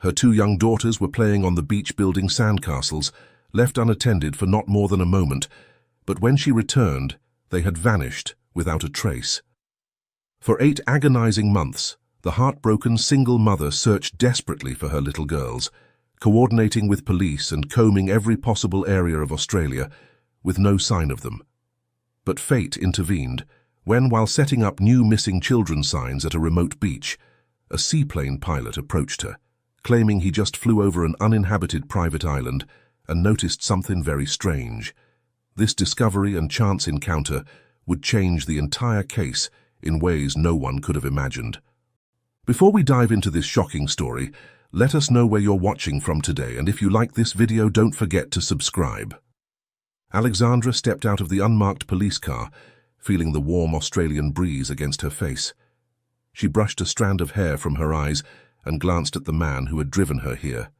Her 2 young daughters were playing on the beach building sandcastles, left unattended for not more than a moment, but when she returned, they had vanished without a trace. For 8 agonizing months, the heartbroken single mother searched desperately for her little girls, coordinating with police and combing every possible area of Australia, with no sign of them. But fate intervened when, while setting up new missing children signs at a remote beach, a seaplane pilot approached her, claiming he just flew over an uninhabited private island and noticed something very strange. This discovery and chance encounter would change the entire case in ways no one could have imagined. Before we dive into this shocking story, let us know where you're watching from today, and if you like this video, don't forget to subscribe. Alexandra stepped out of the unmarked police car, feeling the warm Australian breeze against her face. She brushed a strand of hair from her eyes and glanced at the man who had driven her here,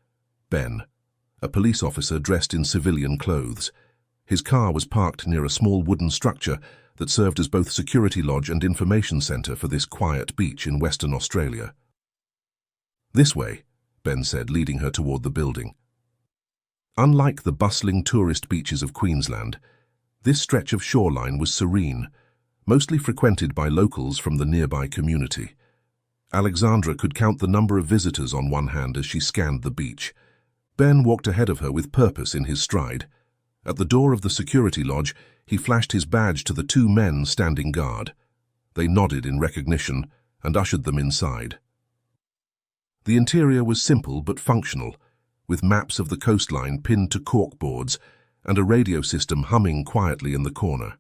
Ben, a police officer dressed in civilian clothes. His car was parked near a small wooden structure that served as both security lodge and information centre for this quiet beach in Western Australia. "This way," Ben said, leading her toward the building. Unlike the bustling tourist beaches of Queensland, this stretch of shoreline was serene, mostly frequented by locals from the nearby community. Alexandra could count the number of visitors on one hand as she scanned the beach. Ben walked ahead of her with purpose in his stride. At the door of the security lodge, he flashed his badge to the 2 men standing guard. They nodded in recognition and ushered them inside. The interior was simple but functional, with maps of the coastline pinned to corkboards and a radio system humming quietly in the corner.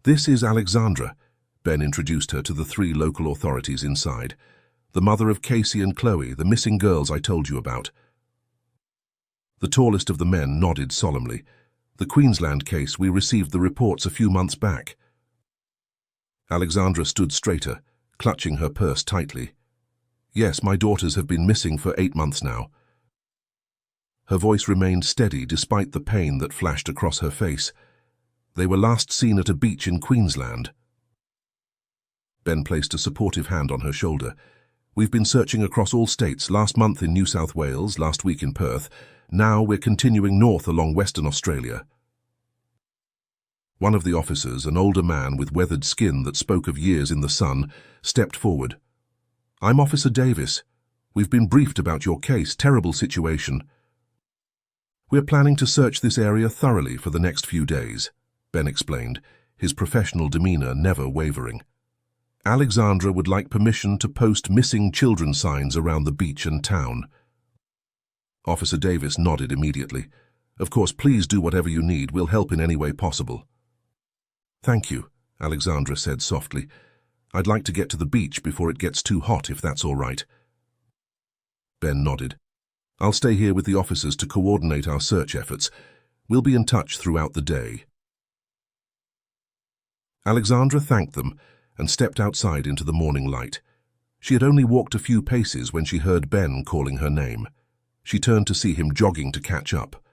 "This is Alexandra," Ben introduced her to the 3 local authorities inside, "the mother of Casey and Chloe, the missing girls I told you about." The tallest of the men nodded solemnly. "The Queensland case, we received the reports a few months back." Alexandra stood straighter, clutching her purse tightly. "Yes, my daughters have been missing for 8 months now." Her voice remained steady despite the pain that flashed across her face. "They were last seen at a beach in Queensland." Ben placed a supportive hand on her shoulder. "We've been searching across all states, last month in New South Wales, last week in Perth. Now we're continuing north along Western Australia." One of the officers, an older man with weathered skin that spoke of years in the sun, stepped forward. "I'm Officer Davis. We've been briefed about your case. Terrible situation. We're planning to search this area thoroughly for the next few days," Ben explained, his professional demeanor never wavering. "Alexandra would like permission to post missing children signs around the beach and town." Officer Davis nodded immediately. "Of course, please do whatever you need. We'll help in any way possible." "Thank you," Alexandra said softly. "I'd like to get to the beach before it gets too hot, if that's all right." Ben nodded. "I'll stay here with the officers to coordinate our search efforts. We'll be in touch throughout the day." Alexandra thanked them and stepped outside into the morning light. She had only walked a few paces when she heard Ben calling her name. She turned to see him jogging to catch up.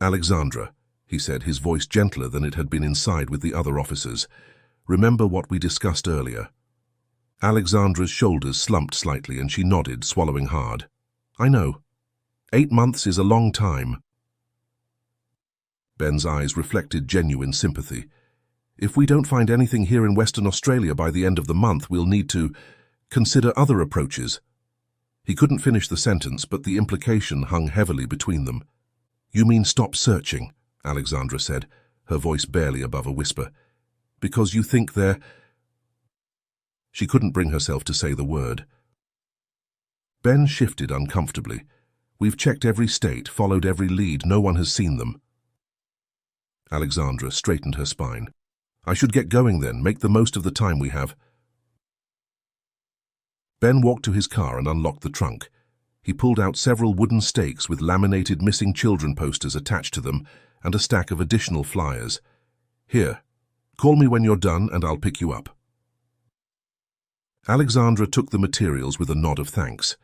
"Alexandra," he said, his voice gentler than it had been inside with the other officers. "Remember what we discussed earlier?" Alexandra's shoulders slumped slightly and she nodded, swallowing hard. "I know. 8 months is a long time." Ben's eyes reflected genuine sympathy. "If we don't find anything here in Western Australia by the end of the month, we'll need to consider other approaches." He couldn't finish the sentence, but the implication hung heavily between them. "You mean stop searching," Alexandra said, her voice barely above a whisper. "Because you think they're—" She couldn't bring herself to say the word. Ben shifted uncomfortably. "We've checked every state, followed every lead. No one has seen them." Alexandra straightened her spine. "I should get going then. Make the most of the time we have." Ben walked to his car and unlocked the trunk. He pulled out several wooden stakes with laminated missing children posters attached to them and a stack of additional flyers. "Here, call me when you're done and I'll pick you up." Alexandra took the materials with a nod of thanks.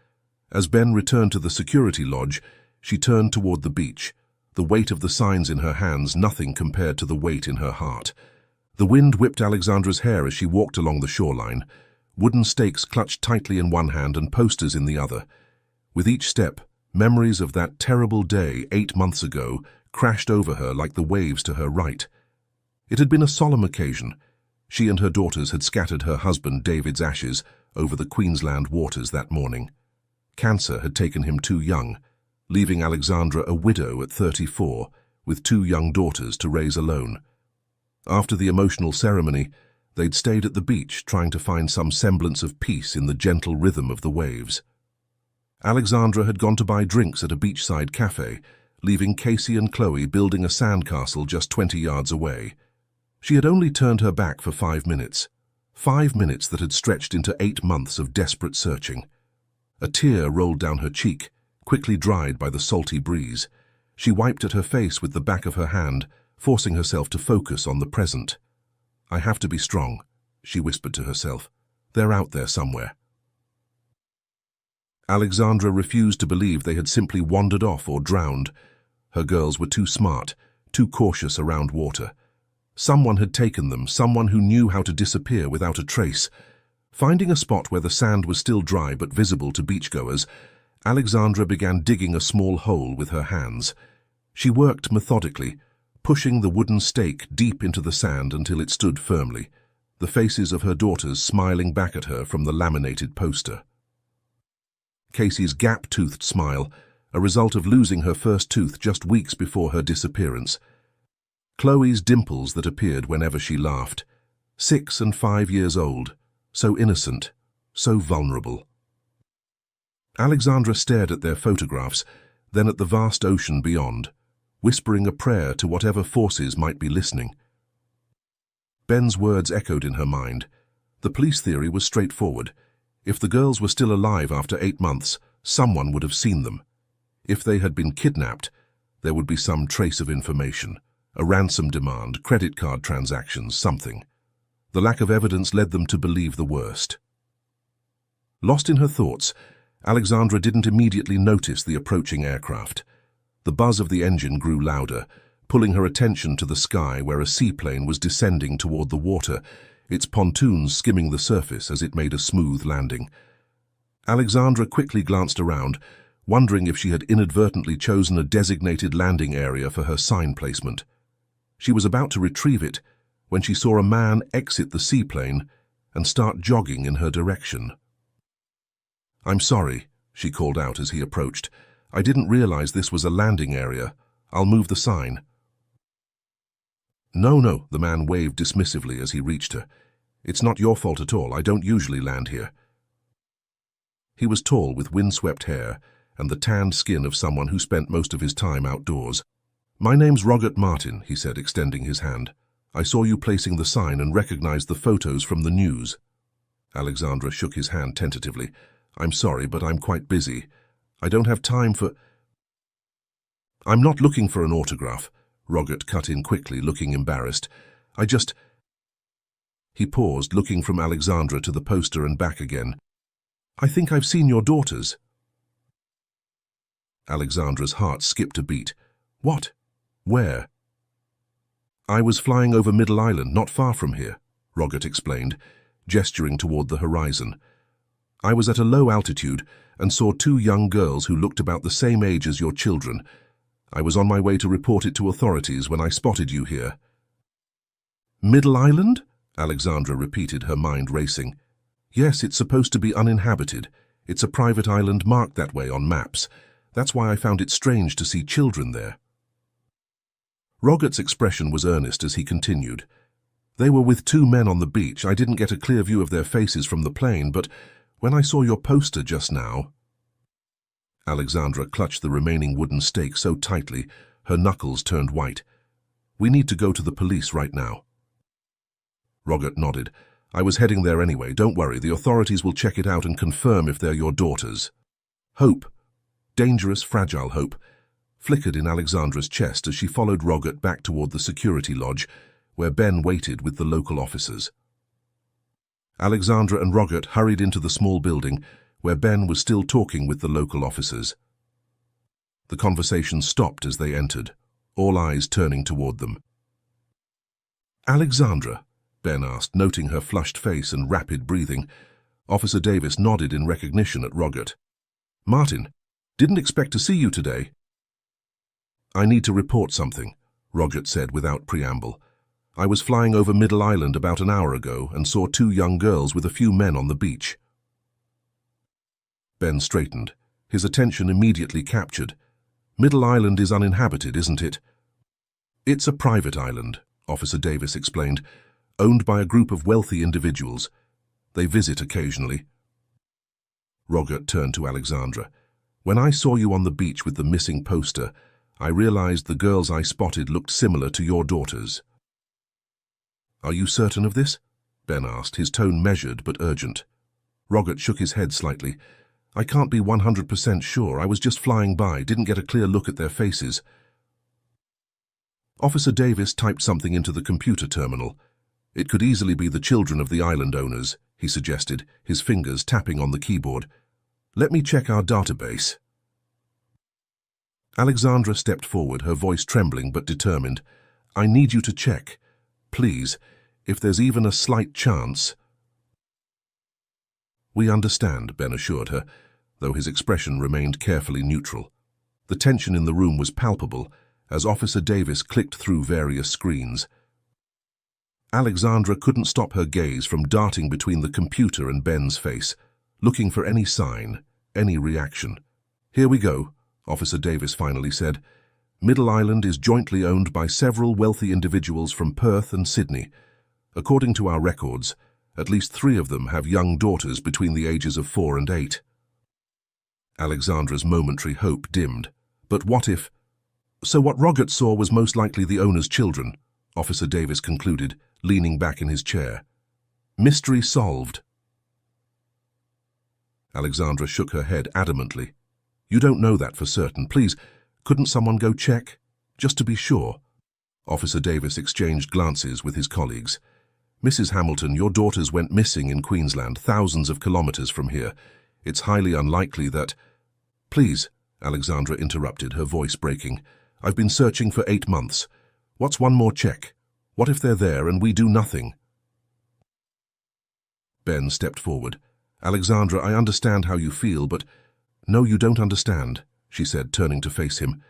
As Ben returned to the security lodge, she turned toward the beach, the weight of the signs in her hands nothing compared to the weight in her heart. The wind whipped Alexandra's hair as she walked along the shoreline, wooden stakes clutched tightly in one hand and posters in the other. With each step, memories of that terrible day 8 months ago crashed over her like the waves to her right. It had been a solemn occasion. She and her daughters had scattered her husband David's ashes over the Queensland waters that morning. Cancer had taken him too young, leaving Alexandra a widow at 34, with 2 young daughters to raise alone. After the emotional ceremony, they'd stayed at the beach trying to find some semblance of peace in the gentle rhythm of the waves. Alexandra had gone to buy drinks at a beachside cafe, leaving Casey and Chloe building a sandcastle just 20 yards away. She had only turned her back for 5 minutes. 5 minutes that had stretched into 8 months of desperate searching. A tear rolled down her cheek, quickly dried by the salty breeze. She wiped at her face with the back of her hand, forcing herself to focus on the present. "I have to be strong," she whispered to herself. "They're out there somewhere." Alexandra refused to believe they had simply wandered off or drowned. Her girls were too smart, too cautious around water. Someone had taken them, someone who knew how to disappear without a trace. Finding a spot where the sand was still dry but visible to beachgoers, Alexandra began digging a small hole with her hands. She worked methodically, pushing the wooden stake deep into the sand until it stood firmly, the faces of her daughters smiling back at her from the laminated poster. Casey's gap-toothed smile, a result of losing her first tooth just weeks before her disappearance. Chloe's dimples that appeared whenever she laughed. 6 and 5 years old, so innocent, so vulnerable. Alexandra stared at their photographs, then at the vast ocean beyond, whispering a prayer to whatever forces might be listening. Ben's words echoed in her mind. The police theory was straightforward. If the girls were still alive after 8 months, someone would have seen them. If they had been kidnapped, there would be some trace of information, a ransom demand, credit card transactions, something. The lack of evidence led them to believe the worst. Lost in her thoughts, Alexandra didn't immediately notice the approaching aircraft. The buzz of the engine grew louder, pulling her attention to the sky where a seaplane was descending toward the water, its pontoons skimming the surface as it made a smooth landing. Alexandra quickly glanced around, wondering if she had inadvertently chosen a designated landing area for her sign placement. She was about to retrieve it when she saw a man exit the seaplane and start jogging in her direction. "I'm sorry," she called out as he approached. "I didn't realize this was a landing area. I'll move the sign." No, the man waved dismissively as he reached her. "It's not your fault at all. I don't usually land here." He was tall with windswept hair and the tanned skin of someone who spent most of his time outdoors. "My name's Robert Martin," he said, extending his hand. "I saw you placing the sign and recognized the photos from the news." Alexandra shook his hand tentatively. "I'm sorry, but I'm quite busy. I don't have time for—" "I'm not looking for an autograph," Roggett cut in quickly, looking embarrassed. "I just—" He paused, looking from Alexandra to the poster and back again. "I think I've seen your daughters." Alexandra's heart skipped a beat. "What? Where?" "I was flying over Middle Island, not far from here," Roggett explained, gesturing toward the horizon. "I was at a low altitude and saw 2 young girls who looked about the same age as your children. I was on my way to report it to authorities when I spotted you here." "Middle Island?" Alexandra repeated, her mind racing. "Yes, it's supposed to be uninhabited. It's a private island marked that way on maps. That's why I found it strange to see children there." Roggett's expression was earnest as he continued. "They were with 2 men on the beach. I didn't get a clear view of their faces from the plane, but when I saw your poster just now—" Alexandra clutched the remaining wooden stake so tightly, her knuckles turned white. "We need to go to the police right now." Roggett nodded. "I was heading there anyway. Don't worry, the authorities will check it out and confirm if they're your daughters." Hope, dangerous, fragile hope, flickered in Alexandra's chest as she followed Roggett back toward the security lodge, where Ben waited with the local officers. Alexandra and Roggett hurried into the small building, where Ben was still talking with the local officers. The conversation stopped as they entered, all eyes turning toward them. "Alexandra," Ben asked, noting her flushed face and rapid breathing, Officer Davis nodded in recognition at Roggett. "Martin, didn't expect to see you today." "I need to report something," Roggett said without preamble. "I was flying over Middle Island about an hour ago and saw 2 young girls with a few men on the beach." Ben straightened, his attention immediately captured. "Middle Island is uninhabited, isn't it?" "It's a private island," Officer Davis explained, "owned by a group of wealthy individuals. They visit occasionally." Roggett turned to Alexandra. "When I saw you on the beach with the missing poster, I realized the girls I spotted looked similar to your daughters." "Are you certain of this?" Ben asked, his tone measured but urgent. Roggett shook his head slightly. "I can't be 100% sure. I was just flying by, didn't get a clear look at their faces." Officer Davis typed something into the computer terminal. "It could easily be the children of the island owners," he suggested, his fingers tapping on the keyboard. "Let me check our database." Alexandra stepped forward, her voice trembling but determined. "I need you to check. Please, if there's even a slight chance." "We understand," Ben assured her, though his expression remained carefully neutral. The tension in the room was palpable as Officer Davis clicked through various screens. Alexandra couldn't stop her gaze from darting between the computer and Ben's face, looking for any sign, any reaction. "Here we go," Officer Davis finally said. "Middle Island is jointly owned by several wealthy individuals from Perth and Sydney. According to our records, at least 3 of them have young daughters between the ages of 4 and 8. Alexandra's momentary hope dimmed. "But what if—" "So what Roggett saw was most likely the owner's children," Officer Davis concluded, leaning back in his chair. "Mystery solved." Alexandra shook her head adamantly. "You don't know that for certain. Please, couldn't someone go check? Just to be sure." Officer Davis exchanged glances with his colleagues. "Mrs. Hamilton, your daughters went missing in Queensland, thousands of kilometers from here. It's highly unlikely that—" "Please," Alexandra interrupted, her voice breaking. "I've been searching for 8 months. What's one more check? What if they're there and we do nothing?" Ben stepped forward. "Alexandra, I understand how you feel, but—" "No, you don't understand," she said, turning to face him.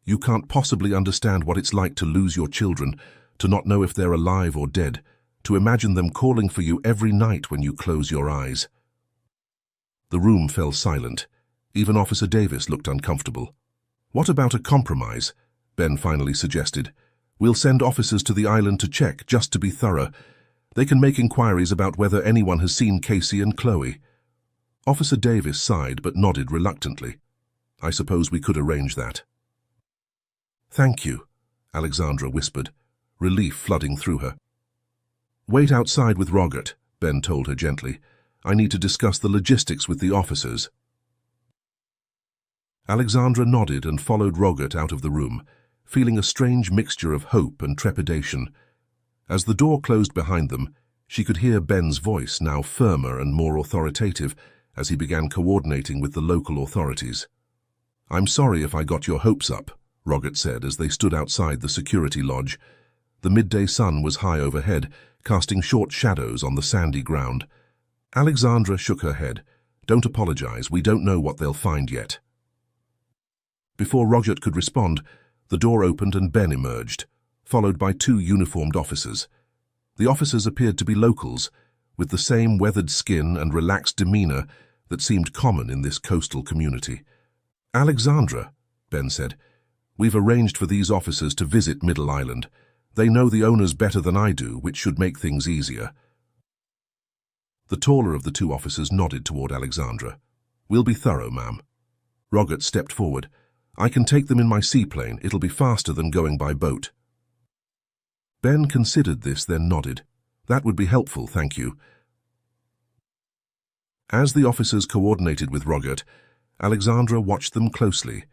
"You can't possibly understand what it's like to lose your children, to not know if they're alive or dead, to imagine them calling for you every night when you close your eyes." The room fell silent. Even Officer Davis looked uncomfortable. "What about a compromise?" Ben finally suggested. "We'll send officers to the island to check, just to be thorough. They can make inquiries about whether anyone has seen Casey and Chloe." Officer Davis sighed but nodded reluctantly. "I suppose we could arrange that." "Thank you," Alexandra whispered, relief flooding through her. "Wait outside with Roggett," Ben told her gently. "I need to discuss the logistics with the officers." Alexandra nodded and followed Roggett out of the room, feeling a strange mixture of hope and trepidation. As the door closed behind them, she could hear Ben's voice, now firmer and more authoritative, as he began coordinating with the local authorities. "I'm sorry if I got your hopes up," Roggett said as they stood outside the security lodge. The midday sun was high overhead, casting short shadows on the sandy ground. Alexandra shook her head. "Don't apologize, we don't know what they'll find yet." Before Roggett could respond, the door opened and Ben emerged, followed by 2 uniformed officers. The officers appeared to be locals, with the same weathered skin and relaxed demeanor that seemed common in this coastal community. "Alexandra," Ben said, "we've arranged for these officers to visit Middle Island. They know the owners better than I do, which should make things easier." The taller of the 2 officers nodded toward Alexandra. "We'll be thorough, ma'am." Roggett stepped forward. "I can take them in my seaplane. It'll be faster than going by boat." Ben considered this, then nodded. "That would be helpful, thank you." As the officers coordinated with Roggett, Alexandra watched them closely,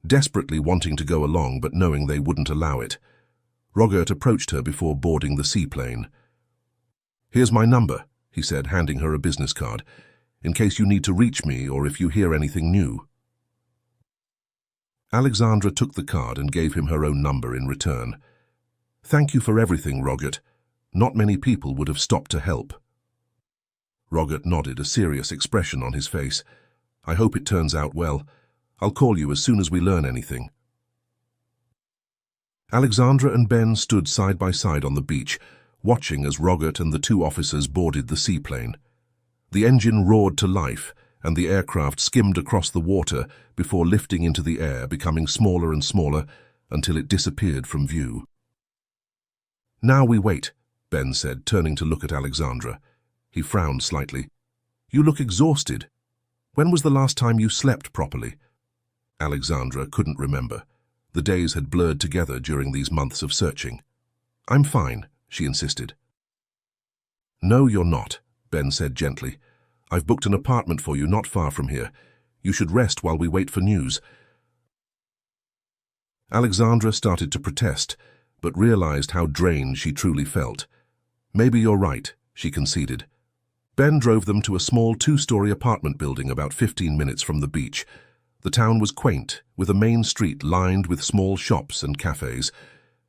desperately wanting to go along but knowing they wouldn't allow it. Roggett approached her before boarding the seaplane. "Here's my number," he said, handing her a business card, "in case you need to reach me or if you hear anything new." Alexandra took the card and gave him her own number in return. "Thank you for everything, Roggett. Not many people would have stopped to help." Roggett nodded, a serious expression on his face. I hope it turns out well. I'll call you as soon as we learn anything. Alexandra and Ben stood side by side on the beach, watching as Roggett and the two officers boarded the seaplane. The engine roared to life, and the aircraft skimmed across the water before lifting into the air, becoming smaller and smaller until it disappeared from view. Now we wait, Ben said, turning to look at Alexandra. He frowned slightly. You look exhausted. When was the last time you slept properly? Alexandra couldn't remember. The days had blurred together during these months of searching. I'm fine, she insisted. No, you're not, Ben said gently. I've booked an apartment for you not far from here. You should rest while we wait for news. Alexandra started to protest, but realized how drained she truly felt. Maybe you're right, she conceded. Ben drove them to a small two-story apartment building about 15 minutes from the beach. The town was quaint, with a main street lined with small shops and cafes.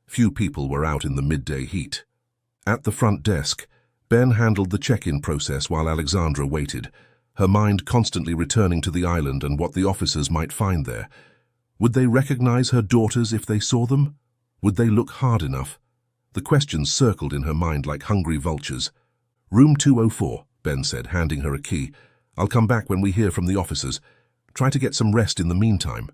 Few people were out in the midday heat. At the front desk, Ben handled the check-in process while Alexandra waited, her mind constantly returning to the island and what the officers might find there. Would they recognize her daughters if they saw them? Would they look hard enough? The questions circled in her mind like hungry vultures. Room 204, Ben said, handing her a key. I'll come back when we hear from the officers. Try to get some rest in the meantime.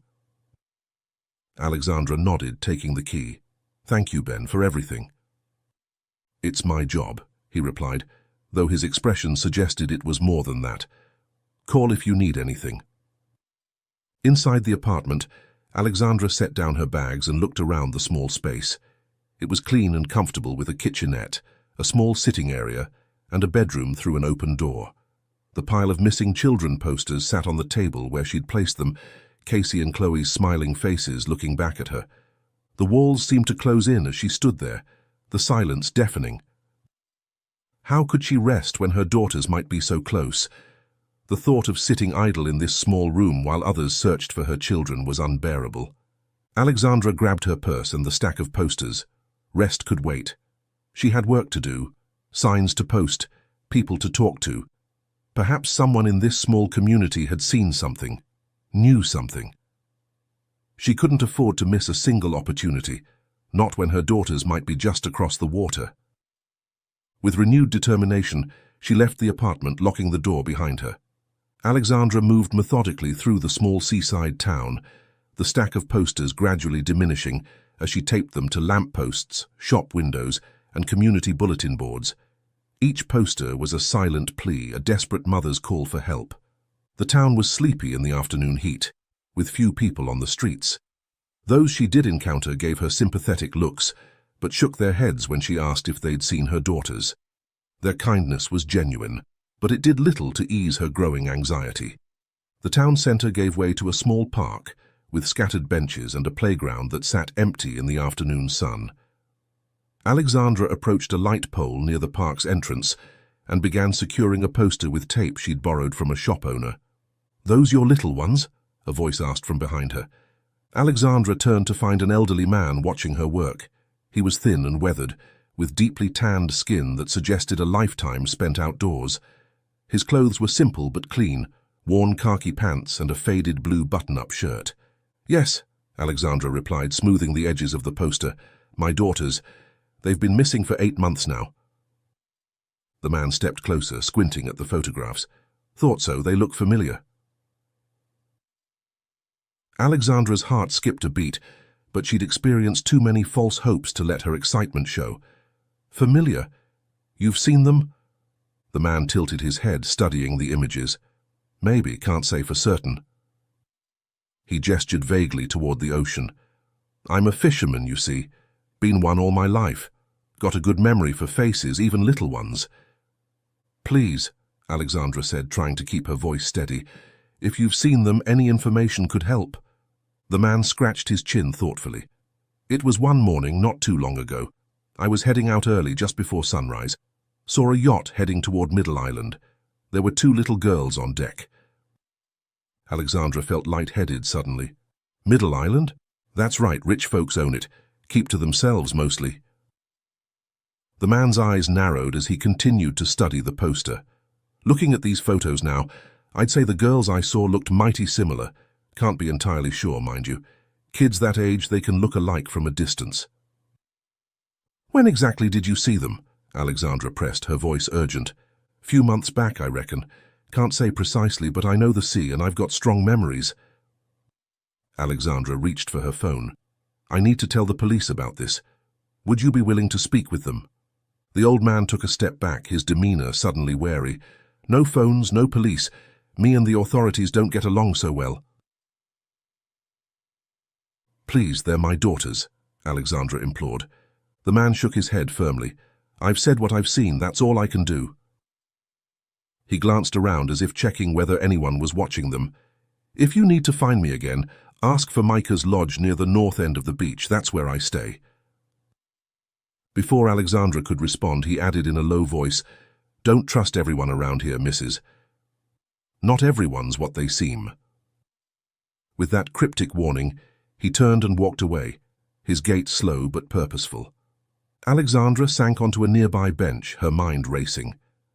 Alexandra nodded, taking the key. Thank you, Ben, for everything. It's my job, he replied, though his expression suggested it was more than that. Call if you need anything. Inside the apartment, Alexandra set down her bags and looked around the small space. It was clean and comfortable, with a kitchenette, a small sitting area, and a bedroom through an open door. The pile of missing children posters sat on the table where she'd placed them, Casey and Chloe's smiling faces looking back at her. The walls seemed to close in as she stood there, the silence deafening. How could she rest when her daughters might be so close? The thought of sitting idle in this small room while others searched for her children was unbearable. Alexandra grabbed her purse and the stack of posters. Rest could wait. She had work to do, signs to post, people to talk to. Perhaps someone in this small community had seen something, knew something. She couldn't afford to miss a single opportunity, not when her daughters might be just across the water. With renewed determination, she left the apartment, locking the door behind her. Alexandra moved methodically through the small seaside town, the stack of posters gradually diminishing as she taped them to lampposts, shop windows, and community bulletin boards. Each poster was a silent plea, a desperate mother's call for help. The town was sleepy in the afternoon heat, with few people on the streets. Those she did encounter gave her sympathetic looks, but shook their heads when she asked if they'd seen her daughters. Their kindness was genuine, but it did little to ease her growing anxiety. The town centre gave way to a small park, with scattered benches and a playground that sat empty in the afternoon sun. Alexandra approached a light pole near the park's entrance and began securing a poster with tape she'd borrowed from a shop owner. "Those your little ones?" a voice asked from behind her. Alexandra turned to find an elderly man watching her work. He was thin and weathered, with deeply tanned skin that suggested a lifetime spent outdoors. His clothes were simple but clean, worn khaki pants and a faded blue button-up shirt. "Yes," Alexandra replied, smoothing the edges of the poster. "My daughters. They've been missing for 8 months now." The man stepped closer, squinting at the photographs. "Thought so, they look familiar." Alexandra's heart skipped a beat, but she'd experienced too many false hopes to let her excitement show. "Familiar? You've seen them?" The man tilted his head, studying the images. "Maybe, can't say for certain." He gestured vaguely toward the ocean. "I'm a fisherman, you see. Been one all my life. Got a good memory for faces, even little ones." "Please," Alexandra said, trying to keep her voice steady. "If you've seen them, any information could help." The man scratched his chin thoughtfully. "It was one morning, not too long ago. I was heading out early, just before sunrise. Saw a yacht heading toward Middle Island. There were 2 little girls on deck." Alexandra felt light-headed suddenly. "Middle Island? That's right, rich folks own it. Keep to themselves mostly." The man's eyes narrowed as he continued to study the poster. Looking at these photos now, I'd say the girls I saw looked mighty similar. Can't be entirely sure, mind you. Kids that age, they can look alike from a distance. When exactly did you see them? Alexandra pressed, her voice urgent. Few months back, I reckon. Can't say precisely, but I know the sea and I've got strong memories. Alexandra reached for her phone. I need to tell the police about this. Would you be willing to speak with them? The old man took a step back, his demeanor suddenly wary. No phones, no police. Me and the authorities don't get along so well. Please, they're my daughters, Alexandra implored. The man shook his head firmly. I've said what I've seen, that's all I can do. He glanced around as if checking whether anyone was watching them. If you need to find me again, ask for Micah's lodge near the north end of the beach, that's where I stay. Before Alexandra could respond, he added in a low voice, Don't trust everyone around here, missus. Not everyone's what they seem. With that cryptic warning, he turned and walked away, his gait slow but purposeful. Alexandra sank onto a nearby bench, her mind racing.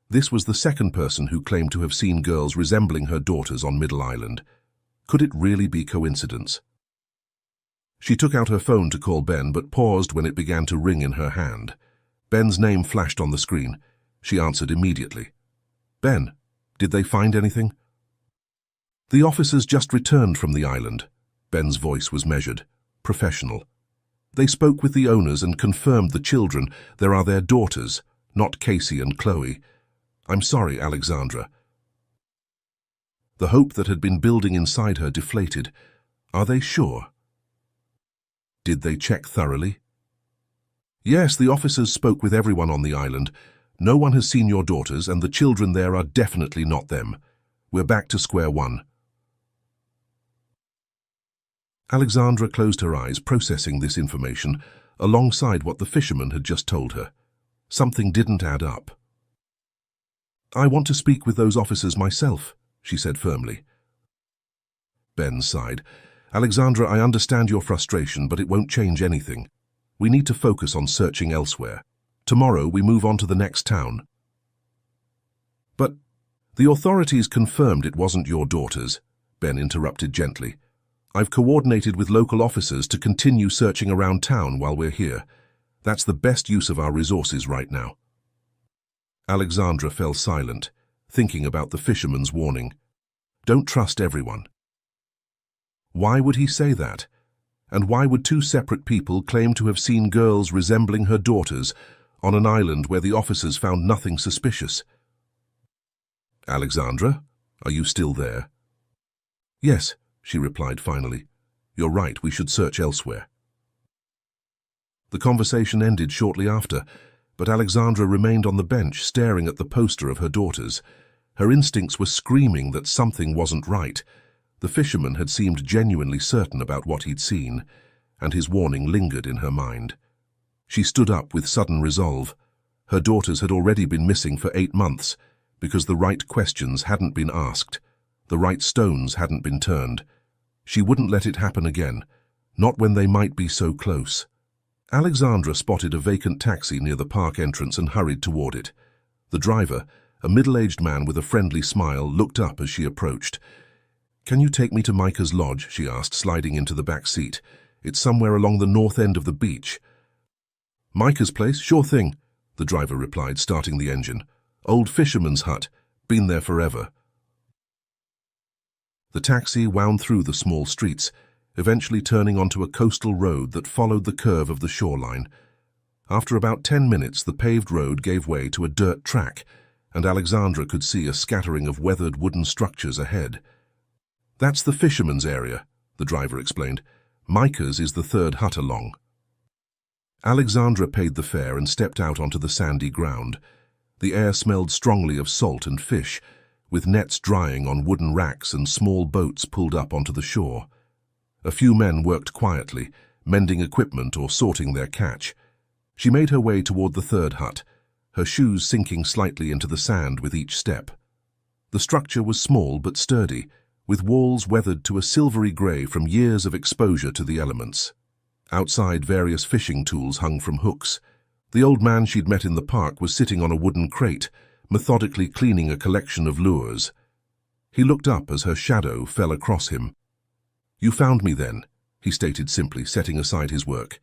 This was the second person who claimed to have seen girls resembling her daughters on Middle Island. Could it really be coincidence? She took out her phone to call Ben, but paused when it began to ring in her hand. Ben's name flashed on the screen. She answered immediately. Ben, did they find anything? The officers just returned from the island. Ben's voice was measured, professional. They spoke with the owners and confirmed the children. There are their daughters, not Casey and Chloe. I'm sorry, Alexandra. The hope that had been building inside her deflated. Are they sure? Did they check thoroughly? Yes, the officers spoke with everyone on the island. No one has seen your daughters, and the children there are definitely not them. We're back to square one. Alexandra closed her eyes, processing this information alongside what the fisherman had just told her. Something didn't add up. I want to speak with those officers myself, she said firmly. Ben sighed. Alexandra, I understand your frustration, but it won't change anything. We need to focus on searching elsewhere. Tomorrow we move on to the next town. But the authorities confirmed it wasn't your daughters, Ben interrupted gently. I've coordinated with local officers to continue searching around town while we're here. That's the best use of our resources right now. Alexandra fell silent, thinking about the fisherman's warning. Don't trust everyone. Why would he say that? And why would two separate people claim to have seen girls resembling her daughters on an island where the officers found nothing suspicious? Alexandra, are you still there? Yes, she replied finally. You're right, we should search elsewhere. The conversation ended shortly after, but Alexandra remained on the bench staring at the poster of her daughters. Her instincts were screaming that something wasn't right. The fisherman had seemed genuinely certain about what he'd seen, and his warning lingered in her mind. She stood up with sudden resolve. Her daughters had already been missing for 8 months because the right questions hadn't been asked, the right stones hadn't been turned. She wouldn't let it happen again, not when they might be so close. Alexandra spotted a vacant taxi near the park entrance and hurried toward it. The driver, a middle-aged man with a friendly smile, looked up as she approached. Can you take me to Micah's lodge? She asked, sliding into the back seat. It's somewhere along the north end of the beach. Micah's place? Sure thing, the driver replied, starting the engine. Old fisherman's hut. Been there forever. The taxi wound through the small streets, eventually turning onto a coastal road that followed the curve of the shoreline. After about 10 minutes, the paved road gave way to a dirt track, and Alexandra could see a scattering of weathered wooden structures ahead. That's the fisherman's area, the driver explained. Micah's is the third hut along. Alexandra paid the fare and stepped out onto the sandy ground. The air smelled strongly of salt and fish, with nets drying on wooden racks and small boats pulled up onto the shore. A few men worked quietly, mending equipment or sorting their catch. She made her way toward the third hut, her shoes sinking slightly into the sand with each step. The structure was small but sturdy, with walls weathered to a silvery grey from years of exposure to the elements. Outside, various fishing tools hung from hooks. The old man she'd met in the park was sitting on a wooden crate, methodically cleaning a collection of lures. He looked up as her shadow fell across him. "You found me then," he stated simply, setting aside his work.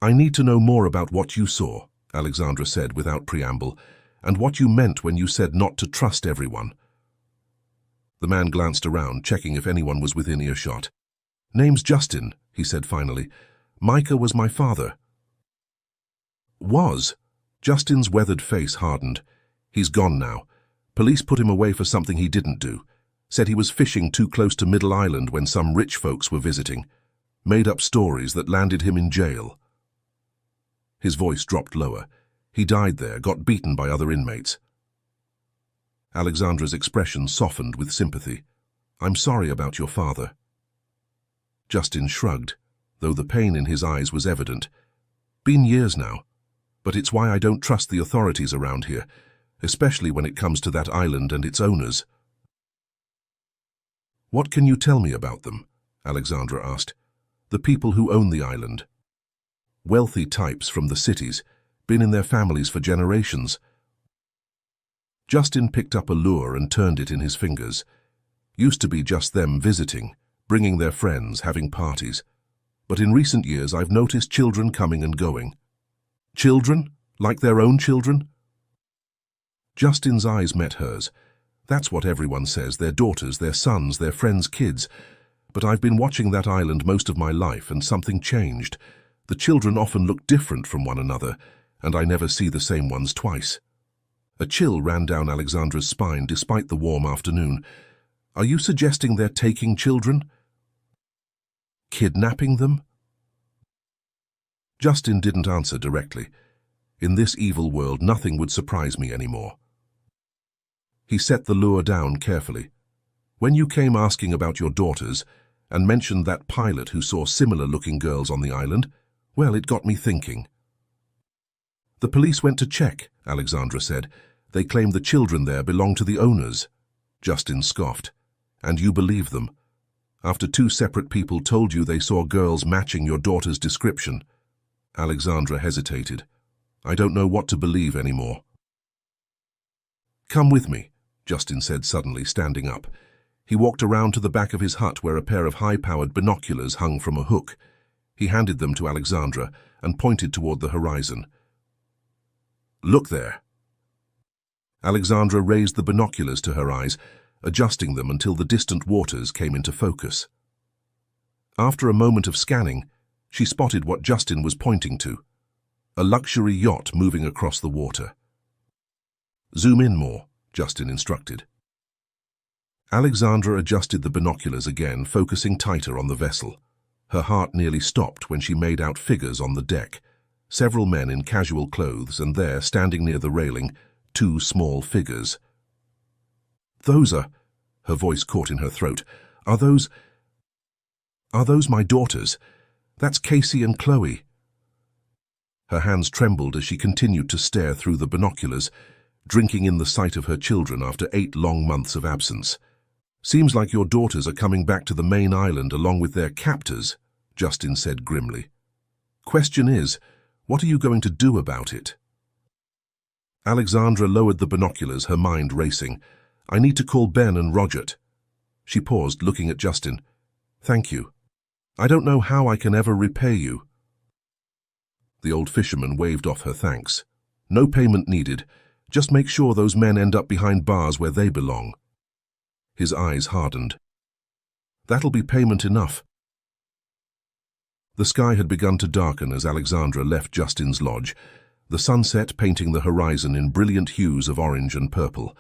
"I need to know more about what you saw," Alexandra said without preamble, "and what you meant when you said not to trust everyone." The man glanced around, checking if anyone was within earshot. "Name's Justin," he said finally. "Micah was my father." "Was?" Justin's weathered face hardened. "He's gone now. Police put him away for something he didn't do. Said he was fishing too close to Middle Island when some rich folks were visiting. Made up stories that landed him in jail." His voice dropped lower. "He died there, got beaten by other inmates." Alexandra's expression softened with sympathy. "I'm sorry about your father." Justin shrugged, though the pain in his eyes was evident. "Been years now, but it's why I don't trust the authorities around here, especially when it comes to that island and its owners." "What can you tell me about them?" Alexandra asked. "The people who own the island." "Wealthy types from the cities, been in their families for generations." Justin picked up a lure and turned it in his fingers. "Used to be just them visiting, bringing their friends, having parties. But in recent years I've noticed children coming and going." "Children? Like their own children?" Justin's eyes met hers. "That's what everyone says, their daughters, their sons, their friends' kids. But I've been watching that island most of my life and something changed. The children often look different from one another, and I never see the same ones twice." A chill ran down Alexandra's spine despite the warm afternoon. "Are you suggesting they're taking children? Kidnapping them?" Justin didn't answer directly. In this evil world, nothing would surprise me anymore. He set the lure down carefully. "When you came asking about your daughters and mentioned that pilot who saw similar-looking girls on the island, well, it got me thinking." "The police went to check," Alexandra said. "They claimed the children there belonged to the owners." Justin scoffed. "And you believe them? After two separate people told you they saw girls matching your daughter's description?" Alexandra hesitated. "I don't know what to believe anymore." "Come with me," Justin said suddenly, standing up. He walked around to the back of his hut where a pair of high-powered binoculars hung from a hook. He handed them to Alexandra and pointed toward the horizon. "Look there." Alexandra raised the binoculars to her eyes, adjusting them until the distant waters came into focus. After a moment of scanning, she spotted what Justin was pointing to, a luxury yacht moving across the water. "Zoom in more," Justin instructed. Alexandra adjusted the binoculars again, focusing tighter on the vessel. Her heart nearly stopped when she made out figures on the deck, several men in casual clothes, and there, standing near the railing, two small figures. "Those are," her voice caught in her throat, Are those my daughters? That's Casey and Chloe." Her hands trembled as she continued to stare through the binoculars, drinking in the sight of her children after 8 long months of absence. "Seems like your daughters are coming back to the main island along with their captors," Justin said grimly. "Question is, what are you going to do about it?" Alexandra lowered the binoculars, her mind racing. "I need to call Ben and Roger." She paused, looking at Justin. "Thank you. I don't know how I can ever repay you." The old fisherman waved off her thanks. "No payment needed. Just make sure those men end up behind bars where they belong." His eyes hardened. "That'll be payment enough." The sky had begun to darken as Alexandra left Justin's lodge, the sunset painting the horizon in brilliant hues of orange and purple.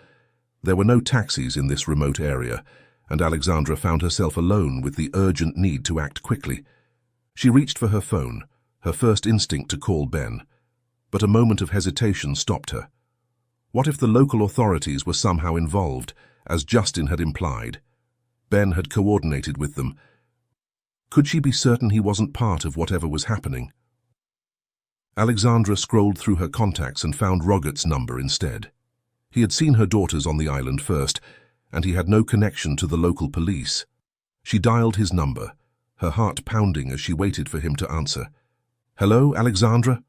There were no taxis in this remote area, and Alexandra found herself alone with the urgent need to act quickly. She reached for her phone, her first instinct to call Ben. But a moment of hesitation stopped her. What if the local authorities were somehow involved, as Justin had implied? Ben had coordinated with them. Could she be certain he wasn't part of whatever was happening? Alexandra scrolled through her contacts and found Rogert's number instead. He had seen her daughters on the island first, and he had no connection to the local police. She dialed his number, her heart pounding as she waited for him to answer. "Hello, Alexandra?"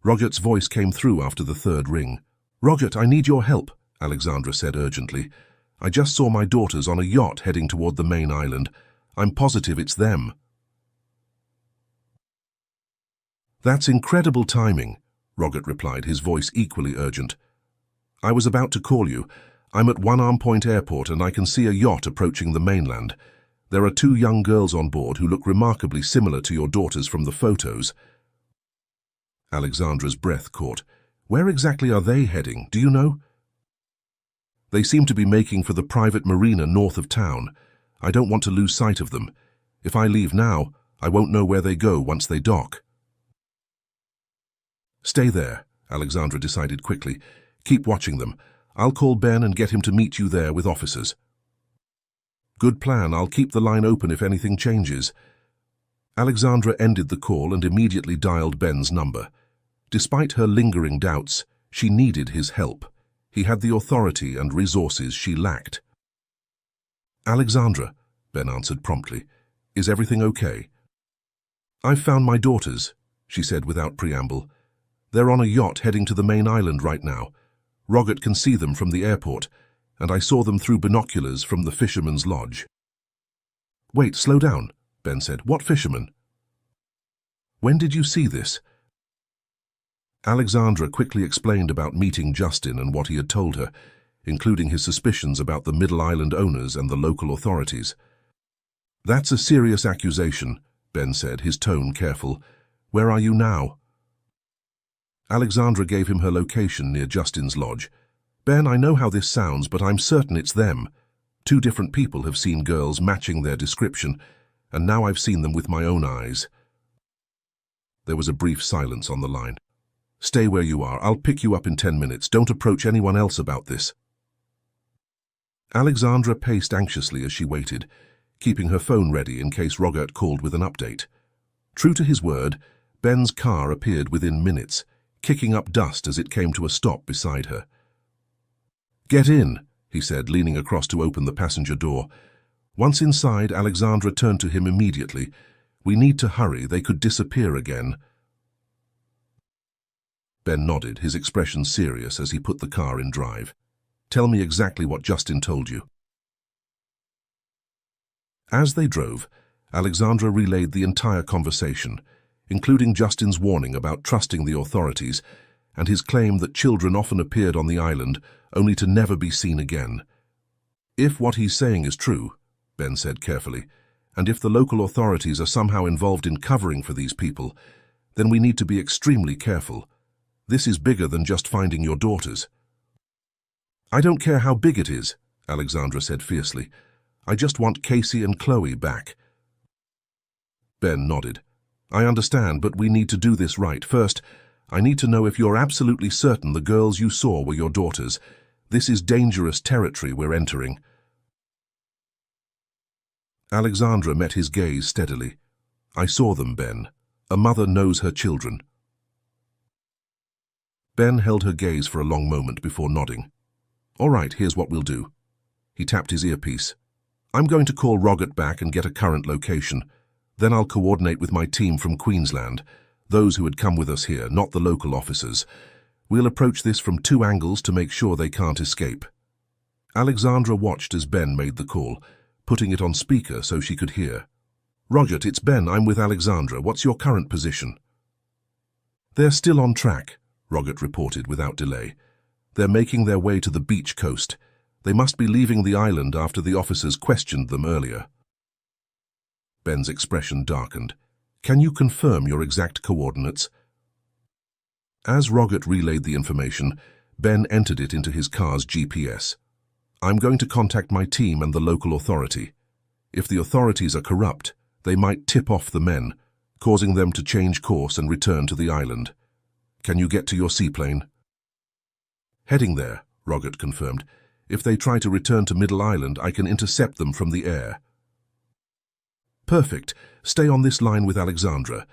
Rogert's voice came through after the third ring. Roget, I need your help, Alexandra said urgently. I just saw my daughters on a yacht heading toward the main island. I'm positive it's them. That's incredible timing, Roget replied, his voice equally urgent. I was about to call you. I'm at One Arm Point Airport and I can see a yacht approaching the mainland. There are 2 young girls on board who look remarkably similar to your daughters from the photos. Alexandra's breath caught. Where exactly are they heading, do you know? They seem to be making for the private marina north of town. I don't want to lose sight of them. If I leave now, I won't know where they go once they dock. Stay there, Alexandra decided quickly. Keep watching them. I'll call Ben and get him to meet you there with officers. Good plan. I'll keep the line open if anything changes. Alexandra ended the call and immediately dialed Ben's number. Despite her lingering doubts, she needed his help. He had the authority and resources she lacked. Alexandra, Ben answered promptly. Is everything okay? I've found my daughters, she said without preamble. They're on a yacht heading to the main island right now. Roget can see them from the airport, and I saw them through binoculars from the fisherman's lodge. Wait, slow down, Ben said. What fisherman? When did you see this? Alexandra quickly explained about meeting Justin and what he had told her, including his suspicions about the Middle Island owners and the local authorities. That's a serious accusation, Ben said, his tone careful. Where are you now? Alexandra gave him her location near Justin's lodge. Ben, I know how this sounds, but I'm certain it's them. 2 different people have seen girls matching their description, and now I've seen them with my own eyes. There was a brief silence on the line. Stay where you are. I'll pick you up in 10 minutes. Don't approach anyone else about this. Alexandra paced anxiously as she waited, keeping her phone ready in case Roget called with an update. True to his word, Ben's car appeared within minutes, kicking up dust as it came to a stop beside her. Get in, he said, leaning across to open the passenger door. Once inside, Alexandra turned to him immediately. We need to hurry. They could disappear again. Ben nodded, his expression serious as he put the car in drive. Tell me exactly what Justin told you. As they drove, Alexandra relayed the entire conversation, including Justin's warning about trusting the authorities and his claim that children often appeared on the island only to never be seen again. If what he's saying is true, Ben said carefully, and if the local authorities are somehow involved in covering for these people, then we need to be extremely careful. This is bigger than just finding your daughters. I don't care how big it is, Alexandra said fiercely. I just want Casey and Chloe back. Ben nodded. I understand, but we need to do this right. First, I need to know if you're absolutely certain the girls you saw were your daughters. This is dangerous territory we're entering. Alexandra met his gaze steadily. I saw them, Ben. A mother knows her children. Ben held her gaze for a long moment before nodding. All right, here's what we'll do. He tapped his earpiece. I'm going to call Roget back and get a current location. Then I'll coordinate with my team from Queensland, those who had come with us here, not the local officers. We'll approach this from 2 angles to make sure they can't escape. Alexandra watched as Ben made the call, putting it on speaker so she could hear. Roget, it's Ben. I'm with Alexandra. What's your current position? They're still on track, Roget reported without delay. They're making their way to the beach coast. They must be leaving the island after the officers questioned them earlier. Ben's expression darkened. Can you confirm your exact coordinates? As Roget relayed the information, Ben entered it into his car's GPS. I'm going to contact my team and the local authority. If the authorities are corrupt, they might tip off the men, causing them to change course and return to the island. Can you get to your seaplane? Heading there, Roget confirmed. If they try to return to Middle Island, I can intercept them from the air. Perfect. Stay on this line with Alexandra.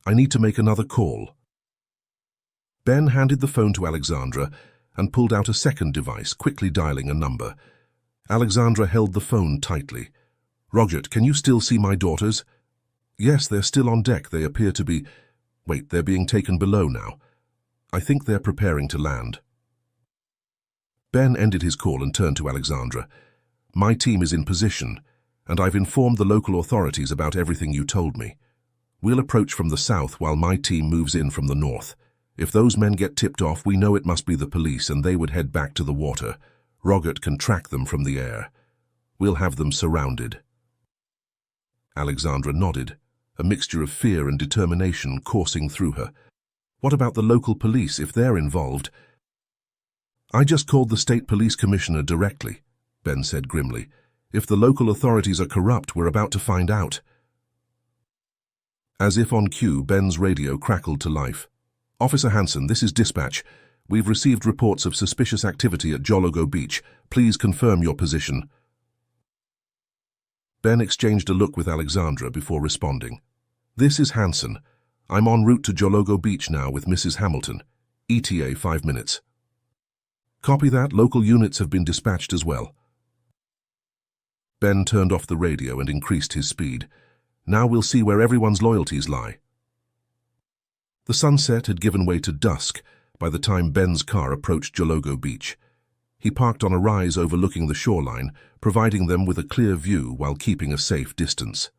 I need to make another call. Ben handed the phone to Alexandra and pulled out a second device, quickly dialing a number. Alexandra held the phone tightly. Roget, can you still see my daughters? Yes, they're still on deck. They appear to be... Wait, they're being taken below now. I think they're preparing to land. Ben ended his call and turned to Alexandra. My team is in position, and I've informed the local authorities about everything you told me. We'll approach from the south while my team moves in from the north. If those men get tipped off, we know it must be the police and they would head back to the water. Roget can track them from the air. We'll have them surrounded. Alexandra nodded, a mixture of fear and determination coursing through her. What about the local police if they're involved? I just called the state police commissioner directly, Ben said grimly. If the local authorities are corrupt, we're about to find out. As if on cue, Ben's radio crackled to life. Officer Hansen, this is dispatch. We've received reports of suspicious activity at Jologo Beach. Please confirm your position. Ben exchanged a look with Alexandra before responding. This is Hansen. I'm en route to Jologo Beach now with Mrs. Hamilton. ETA 5 minutes. Copy that. Local units have been dispatched as well. Ben turned off the radio and increased his speed. Now we'll see where everyone's loyalties lie. The sunset had given way to dusk by the time Ben's car approached Jologo Beach. He parked on a rise overlooking the shoreline, providing them with a clear view while keeping a safe distance.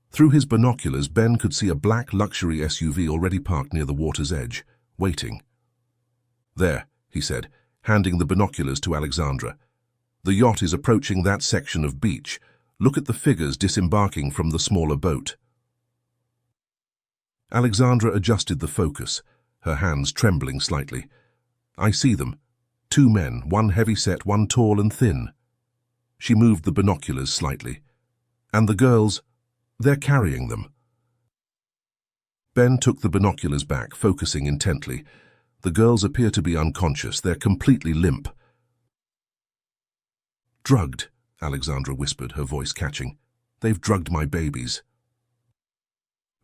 Through his binoculars, Ben could see a black luxury SUV already parked near the water's edge, waiting. There, he said, handing the binoculars to Alexandra. The yacht is approaching that section of beach. Look at the figures disembarking from the smaller boat. Alexandra adjusted the focus, her hands trembling slightly. I see them. 2 men, one heavy-set, one tall and thin. She moved the binoculars slightly. And the girls, they're carrying them. Ben took the binoculars back, focusing intently. The girls appear to be unconscious. They're completely limp. Drugged, Alexandra whispered, her voice catching. They've drugged my babies.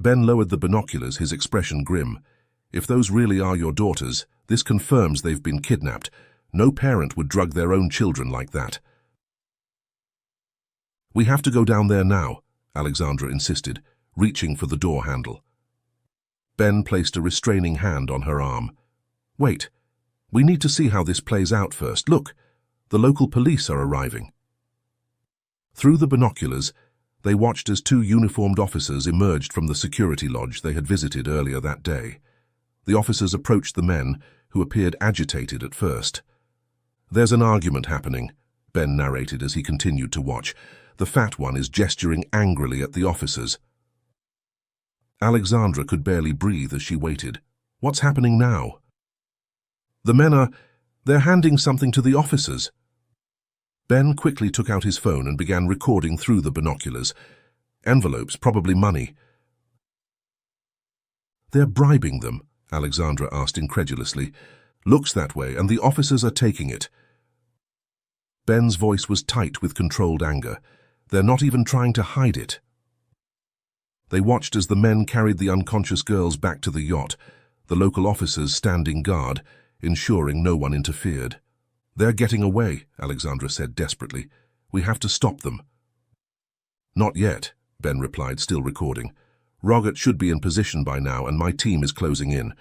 Ben lowered the binoculars, his expression grim. If those really are your daughters, this confirms they've been kidnapped. No parent would drug their own children like that. We have to go down there now, Alexandra insisted, reaching for the door handle. Ben placed a restraining hand on her arm. Wait, we need to see how this plays out first. Look, the local police are arriving. Through the binoculars, they watched as 2 uniformed officers emerged from the security lodge they had visited earlier that day. The officers approached the men, who appeared agitated at first. There's an argument happening, Ben narrated as he continued to watch. The fat one is gesturing angrily at the officers. Alexandra could barely breathe as she waited. What's happening now? The men they're handing something to the officers. Ben quickly took out his phone and began recording through the binoculars. Envelopes, probably money. They're bribing them, Alexandra asked incredulously. Looks that way, and the officers are taking it. Ben's voice was tight with controlled anger. They're not even trying to hide it. They watched as the men carried the unconscious girls back to the yacht, the local officers standing guard, ensuring no one interfered. They're getting away, Alexandra said desperately. We have to stop them. Not yet, Ben replied, still recording. Roget should be in position by now, and my team is closing in.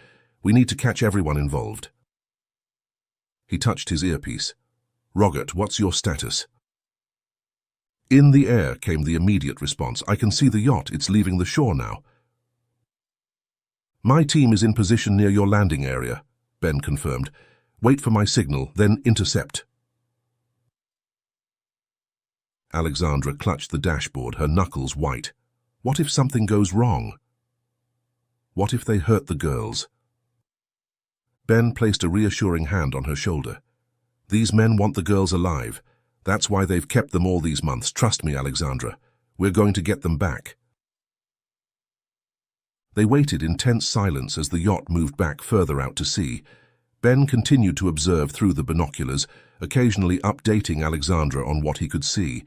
We need to catch everyone involved. He touched his earpiece. Roget, what's your status? In the air, came the immediate response. I can see the yacht. It's leaving the shore now. My team is in position near your landing area, Ben confirmed. Wait for my signal, then intercept. Alexandra clutched the dashboard, her knuckles white. What if something goes wrong? What if they hurt the girls? Ben placed a reassuring hand on her shoulder. These men want the girls alive. That's why they've kept them all these months. Trust me, Alexandra. We're going to get them back. They waited in tense silence as the yacht moved back further out to sea. Ben continued to observe through the binoculars, occasionally updating Alexandra on what he could see.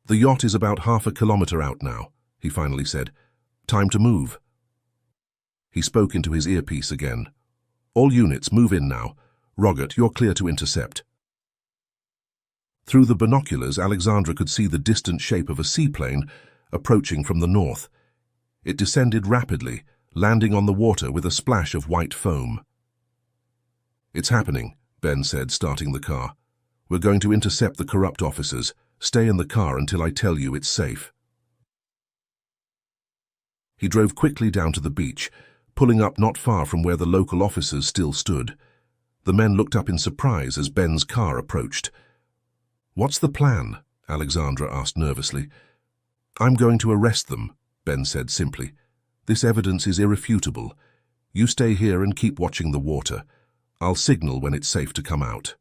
The yacht is about half a kilometer out now, he finally said. Time to move. He spoke into his earpiece again. All units, move in now. Roget, you're clear to intercept. Through the binoculars, Alexandra could see the distant shape of a seaplane approaching from the north. It descended rapidly, landing on the water with a splash of white foam. It's happening, Ben said, starting the car. "We're going to intercept the corrupt officers. Stay in the car until I tell you it's safe." He drove quickly down to the beach, pulling up not far from where the local officers still stood. The men looked up in surprise as Ben's car approached. "What's the plan?" Alexandra asked nervously. "I'm going to arrest them," Ben said simply. "This evidence is irrefutable. You stay here and keep watching the water. I'll signal when it's safe to come out."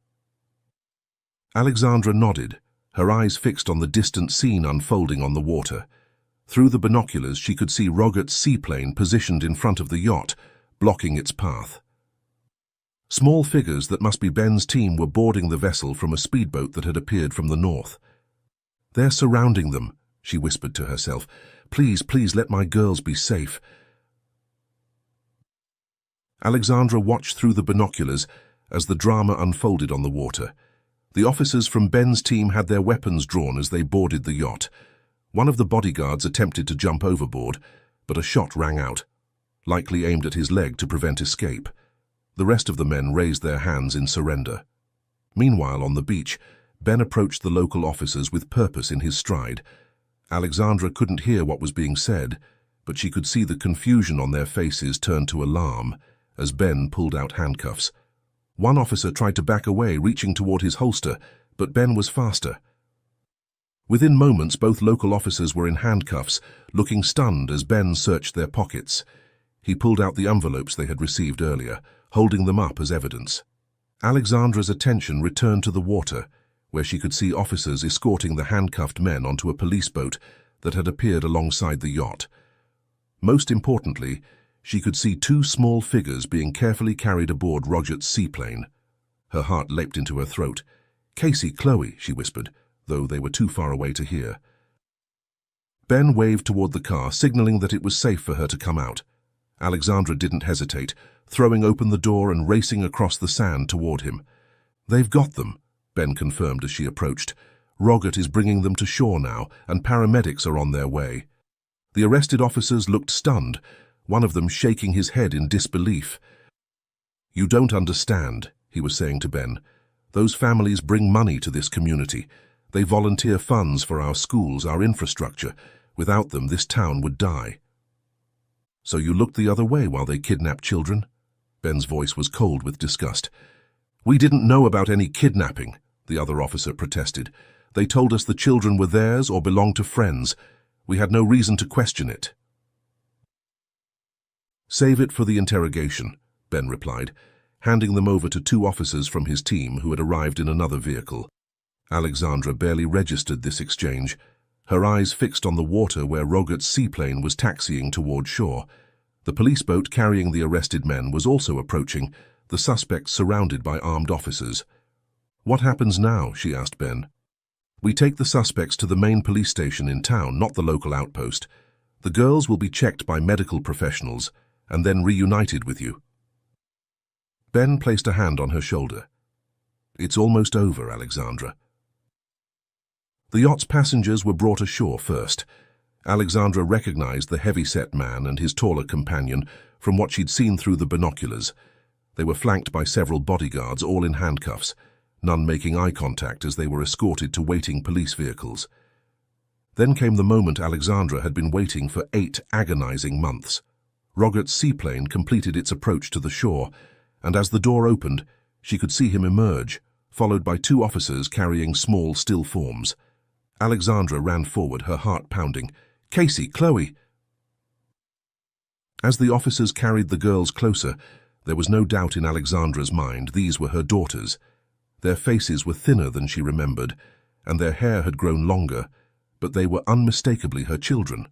Alexandra nodded, her eyes fixed on the distant scene unfolding on the water. Through the binoculars, she could see Rogert's seaplane positioned in front of the yacht, blocking its path. Small figures that must be Ben's team were boarding the vessel from a speedboat that had appeared from the north. "They're surrounding them," she whispered to herself. "Please, please let my girls be safe." Alexandra watched through the binoculars as the drama unfolded on the water. The officers from Ben's team had their weapons drawn as they boarded the yacht. One of the bodyguards attempted to jump overboard, but a shot rang out, likely aimed at his leg to prevent escape. The rest of the men raised their hands in surrender. Meanwhile, on the beach, Ben approached the local officers with purpose in his stride. Alexandra couldn't hear what was being said, but she could see the confusion on their faces turn to alarm as Ben pulled out handcuffs. One officer tried to back away, reaching toward his holster, but Ben was faster. Within moments, both local officers were in handcuffs, looking stunned as Ben searched their pockets. He pulled out the envelopes they had received earlier, holding them up as evidence. Alexandra's attention returned to the water, where she could see officers escorting the handcuffed men onto a police boat that had appeared alongside the yacht. Most importantly, she could see two small figures being carefully carried aboard Rogert's seaplane. Her heart leapt into her throat. "Casey, Chloe," she whispered, though they were too far away to hear. Ben waved toward the car, signaling that it was safe for her to come out. Alexandra didn't hesitate, throwing open the door and racing across the sand toward him. "They've got them," Ben confirmed as she approached. "Rogert is bringing them to shore now, and paramedics are on their way." The arrested officers looked stunned, one of them shaking his head in disbelief. "You don't understand," he was saying to Ben. "Those families bring money to this community. They volunteer funds for our schools, our infrastructure. Without them, this town would die." "So you looked the other way while they kidnapped children?" Ben's voice was cold with disgust. "We didn't know about any kidnapping," the other officer protested. "They told us the children were theirs or belonged to friends. We had no reason to question it." "Save it for the interrogation," Ben replied, handing them over to two officers from his team who had arrived in another vehicle. Alexandra barely registered this exchange, her eyes fixed on the water where Rogert's seaplane was taxiing toward shore. The police boat carrying the arrested men was also approaching, the suspects surrounded by armed officers. "What happens now?" she asked Ben. "We take the suspects to the main police station in town, not the local outpost. The girls will be checked by medical professionals and then reunited with you." Ben placed a hand on her shoulder. "It's almost over, Alexandra." The yacht's passengers were brought ashore first. Alexandra recognized the heavy-set man and his taller companion from what she'd seen through the binoculars. They were flanked by several bodyguards, all in handcuffs, none making eye contact as they were escorted to waiting police vehicles. Then came the moment Alexandra had been waiting for 8 agonizing months. Rogert's seaplane completed its approach to the shore, and as the door opened, she could see him emerge, followed by 2 officers carrying small still forms. Alexandra ran forward, her heart pounding. "Casey, Chloe!" As the officers carried the girls closer, there was no doubt in Alexandra's mind these were her daughters. Their faces were thinner than she remembered, and their hair had grown longer, but they were unmistakably her children.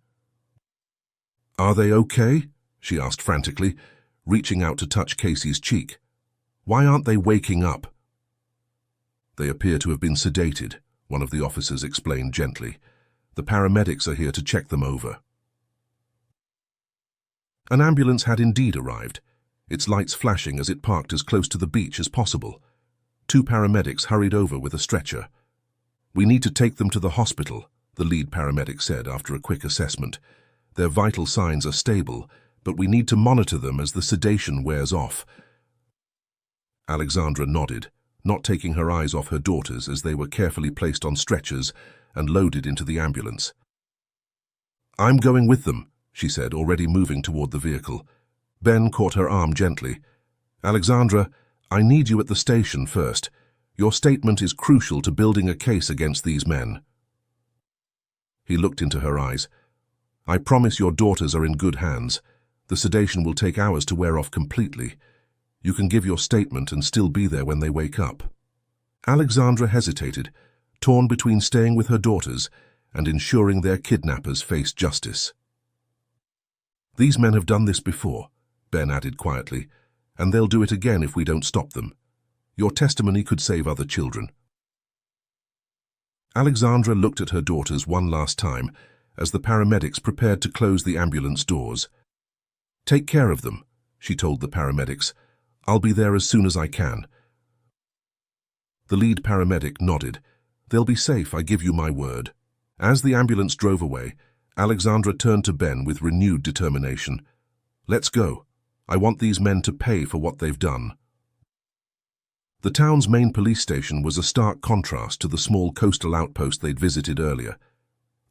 "Are they okay?" she asked frantically, reaching out to touch Casey's cheek. "Why aren't they waking up?" "They appear to have been sedated," one of the officers explained gently. "The paramedics are here to check them over." An ambulance had indeed arrived, its lights flashing as it parked as close to the beach as possible. 2 paramedics hurried over with a stretcher. "We need to take them to the hospital," the lead paramedic said after a quick assessment. "Their vital signs are stable, but we need to monitor them as the sedation wears off." Alexandra nodded, not taking her eyes off her daughters as they were carefully placed on stretchers and loaded into the ambulance. "I'm going with them," she said, already moving toward the vehicle. Ben caught her arm gently. "Alexandra, I need you at the station first. Your statement is crucial to building a case against these men." He looked into her eyes. "I promise your daughters are in good hands. The sedation will take hours to wear off completely. You can give your statement and still be there when they wake up." Alexandra hesitated, torn between staying with her daughters and ensuring their kidnappers face justice. "These men have done this before," Ben added quietly, "and they'll do it again if we don't stop them. Your testimony could save other children." Alexandra looked at her daughters one last time as the paramedics prepared to close the ambulance doors. "Take care of them," she told the paramedics. "I'll be there as soon as I can." The lead paramedic nodded. "They'll be safe, I give you my word." As the ambulance drove away, Alexandra turned to Ben with renewed determination. "Let's go. I want these men to pay for what they've done." The town's main police station was a stark contrast to the small coastal outpost they'd visited earlier.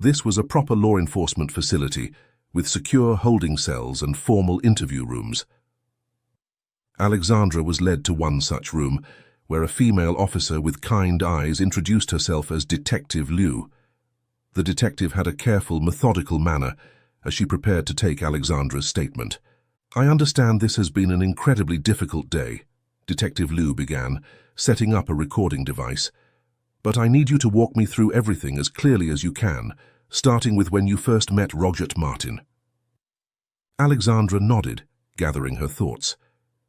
This was a proper law enforcement facility with secure holding cells and formal interview rooms. Alexandra was led to one such room, where a female officer with kind eyes introduced herself as Detective Liu. The detective had a careful, methodical manner as she prepared to take Alexandra's statement. "I understand this has been an incredibly difficult day," Detective Liu began, setting up a recording device. "But I need you to walk me through everything as clearly as you can, starting with when you first met Roger Martin." Alexandra nodded, gathering her thoughts.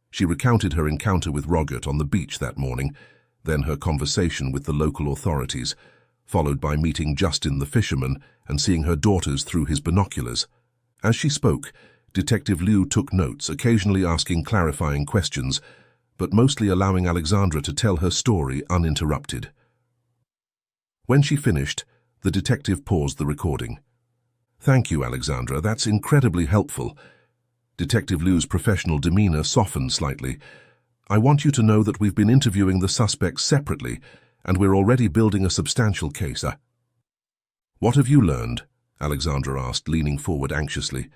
She recounted her encounter with Roger on the beach that morning, then her conversation with the local authorities, followed by meeting Justin the fisherman and seeing her daughters through his binoculars. As she spoke, Detective Liu took notes, occasionally asking clarifying questions, but mostly allowing Alexandra to tell her story uninterrupted. When she finished, the detective paused the recording. "Thank you, Alexandra. That's incredibly helpful." Detective Liu's professional demeanor softened slightly. "I want you to know that we've been interviewing the suspects separately, and we're already building a substantial case." "What have you learned?" Alexandra asked, leaning forward anxiously.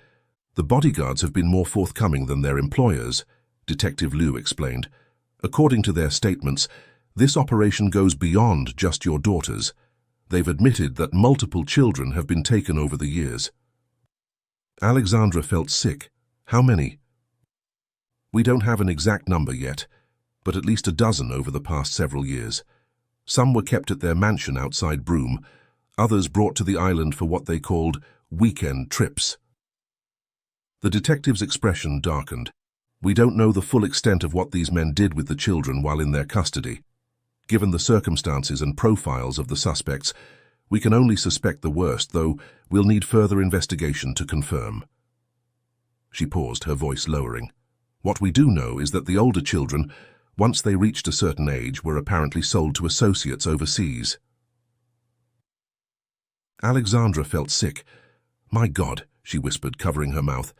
"The bodyguards have been more forthcoming than their employers," Detective Liu explained. "According to their statements, this operation goes beyond just your daughters. They've admitted that multiple children have been taken over the years." Alexandra felt sick. "How many?" "We don't have an exact number yet, but at least a dozen over the past several years. Some were kept at their mansion outside Broome, others brought to the island for what they called weekend trips." The detective's expression darkened. "We don't know the full extent of what these men did with the children while in their custody. Given the circumstances and profiles of the suspects, we can only suspect the worst, though we'll need further investigation to confirm." She paused, her voice lowering. "What we do know is that the older children, once they reached a certain age, were apparently sold to associates overseas." Alexandra felt sick. "My God," she whispered, covering her mouth.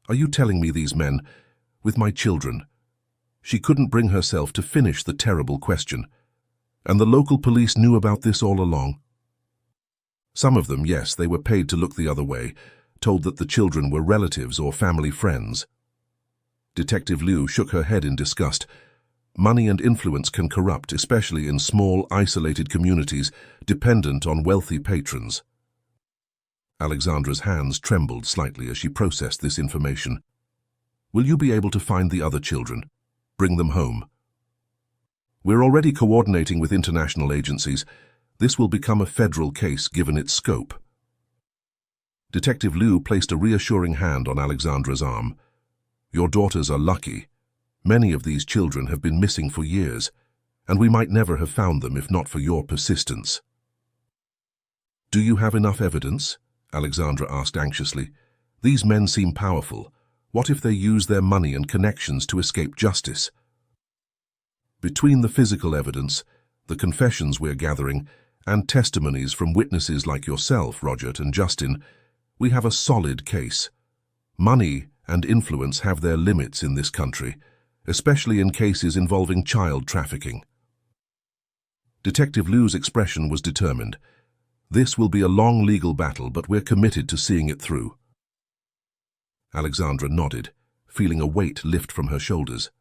"Are you telling me these men, with my children?" She couldn't bring herself to finish the terrible question. "And the local police knew about this all along?" "Some of them, yes, they were paid to look the other way, told that the children were relatives or family friends." Detective Liu shook her head in disgust. "Money and influence can corrupt, especially in small, isolated communities dependent on wealthy patrons." Alexandra's hands trembled slightly as she processed this information. "Will you be able to find the other children? Bring them home?" "We're already coordinating with international agencies. This will become a federal case given its scope." Detective Liu placed a reassuring hand on Alexandra's arm. "Your daughters are lucky. Many of these children have been missing for years, and we might never have found them if not for your persistence." "Do you have enough evidence?" Alexandra asked anxiously. "These men seem powerful. What if they use their money and connections to escape justice?" "Between the physical evidence, the confessions we're gathering, and testimonies from witnesses like yourself, Roger and Justin, we have a solid case. Money and influence have their limits in this country, especially in cases involving child trafficking." Detective Liu's expression was determined. This will be a long legal battle, but we're committed to seeing it through. Alexandra nodded, feeling a weight lift from her shoulders.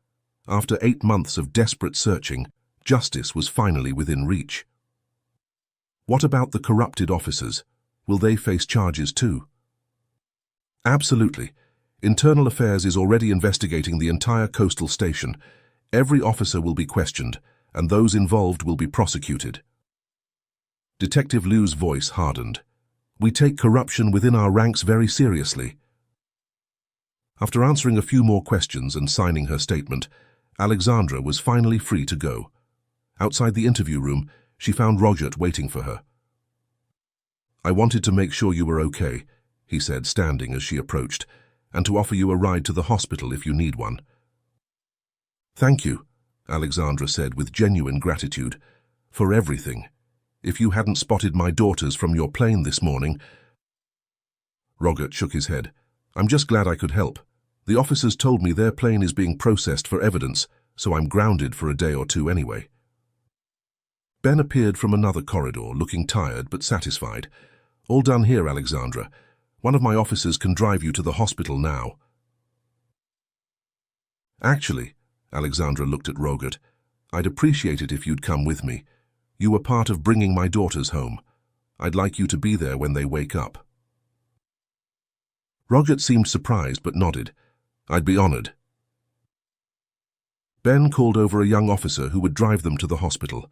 After 8 months of desperate searching, justice was finally within reach. What about the corrupted officers? Will they face charges too? Absolutely. Internal Affairs is already investigating the entire coastal station. Every officer will be questioned, and those involved will be prosecuted. Detective Liu's voice hardened. We take corruption within our ranks very seriously. After answering a few more questions and signing her statement, Alexandra was finally free to go. Outside the interview room, she found Roger waiting for her. I wanted to make sure you were okay, he said, standing as she approached, and to offer you a ride to the hospital if you need one. Thank you, Alexandra said with genuine gratitude, for everything. If you hadn't spotted my daughters from your plane this morning... Roger shook his head. I'm just glad I could help. The officers told me their plane is being processed for evidence, so I'm grounded for a day or two anyway. Ben appeared from another corridor, looking tired but satisfied. All done here, Alexandra. One of my officers can drive you to the hospital now. Actually, Alexandra looked at Roger, I'd appreciate it if you'd come with me. You were part of bringing my daughters home. I'd like you to be there when they wake up. Roger seemed surprised but nodded. I'd be honored. Ben called over a young officer who would drive them to the hospital.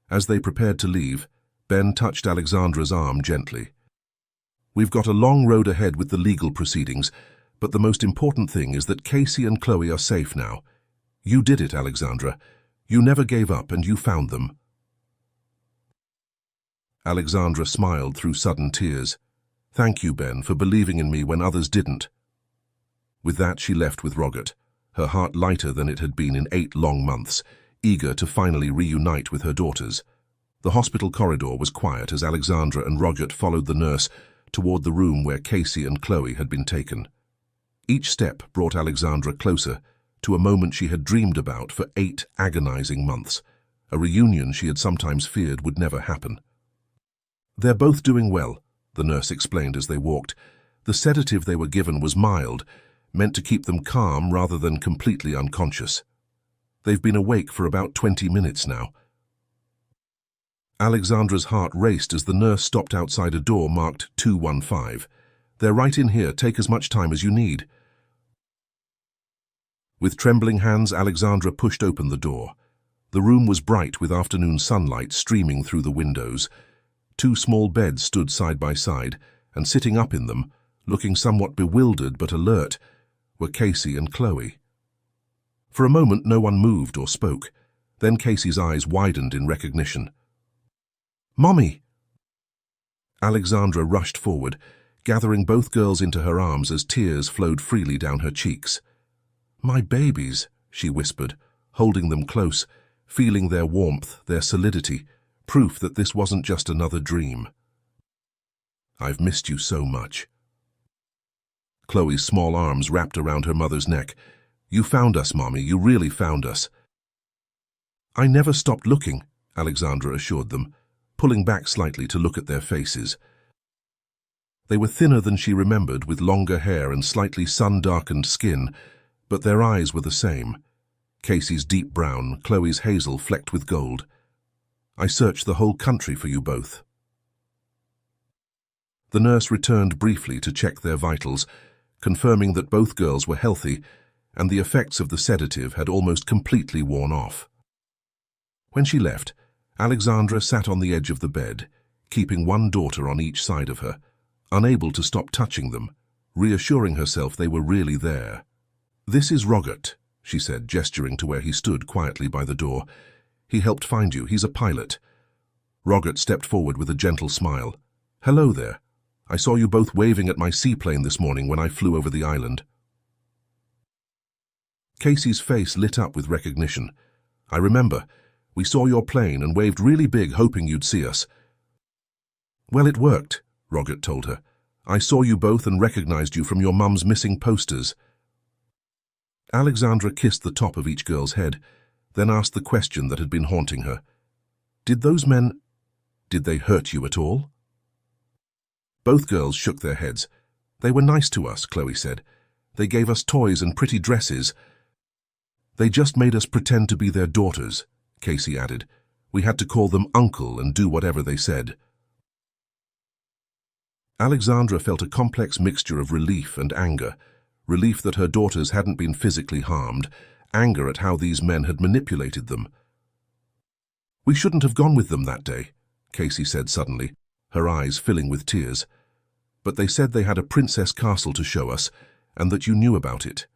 As they prepared to leave, Ben touched Alexandra's arm gently. We've got a long road ahead with the legal proceedings, but the most important thing is that Casey and Chloe are safe now. You did it, Alexandra. You never gave up and you found them. Alexandra smiled through sudden tears. Thank you, Ben, for believing in me when others didn't. With that, she left with Roger, her heart lighter than it had been in 8 long months, eager to finally reunite with her daughters. The hospital corridor was quiet as Alexandra and Roger followed the nurse toward the room where Casey and Chloe had been taken. Each step brought Alexandra closer to a moment she had dreamed about for 8 agonizing months, a reunion she had sometimes feared would never happen. They're both doing well, the nurse explained as they walked. The sedative they were given was mild, meant to keep them calm rather than completely unconscious. They've been awake for about 20 minutes now. Alexandra's heart raced as the nurse stopped outside a door marked 215. They're right in here, take as much time as you need. With trembling hands, Alexandra pushed open the door. The room was bright with afternoon sunlight streaming through the windows. 2 small beds stood side by side, and sitting up in them, looking somewhat bewildered but alert, were Casey and Chloe. For a moment no one moved or spoke. Then Casey's eyes widened in recognition. Mommy! Alexandra rushed forward, gathering both girls into her arms as tears flowed freely down her cheeks. My babies, she whispered, holding them close, feeling their warmth, their solidity, proof that this wasn't just another dream. I've missed you so much. Chloe's small arms wrapped around her mother's neck. You found us, Mommy, you really found us. I never stopped looking, Alexandra assured them, pulling back slightly to look at their faces. They were thinner than she remembered, with longer hair and slightly sun-darkened skin, but their eyes were the same. Casey's deep brown, Chloe's hazel flecked with gold. I searched the whole country for you both. The nurse returned briefly to check their vitals, confirming that both girls were healthy and the effects of the sedative had almost completely worn off. When she left, Alexandra sat on the edge of the bed, keeping one daughter on each side of her, unable to stop touching them, reassuring herself they were really there. This is Roger, she said, gesturing to where he stood quietly by the door. He helped find you. He's a pilot. Roger stepped forward with a gentle smile. Hello there. I saw you both waving at my seaplane this morning when I flew over the island. Casey's face lit up with recognition. I remember. We saw your plane and waved really big, hoping you'd see us. Well, it worked, Roger told her. I saw you both and recognized you from your mum's missing posters. Alexandra kissed the top of each girl's head, then asked the question that had been haunting her. Did those men... did they hurt you at all? Both girls shook their heads. They were nice to us, Chloe said. They gave us toys and pretty dresses. They just made us pretend to be their daughters, Casey added. We had to call them uncle and do whatever they said. Alexandra felt a complex mixture of relief and anger. Relief that her daughters hadn't been physically harmed, anger at how these men had manipulated them. We shouldn't have gone with them that day, Casey said suddenly, her eyes filling with tears. But they said they had a princess castle to show us, and that you knew about it.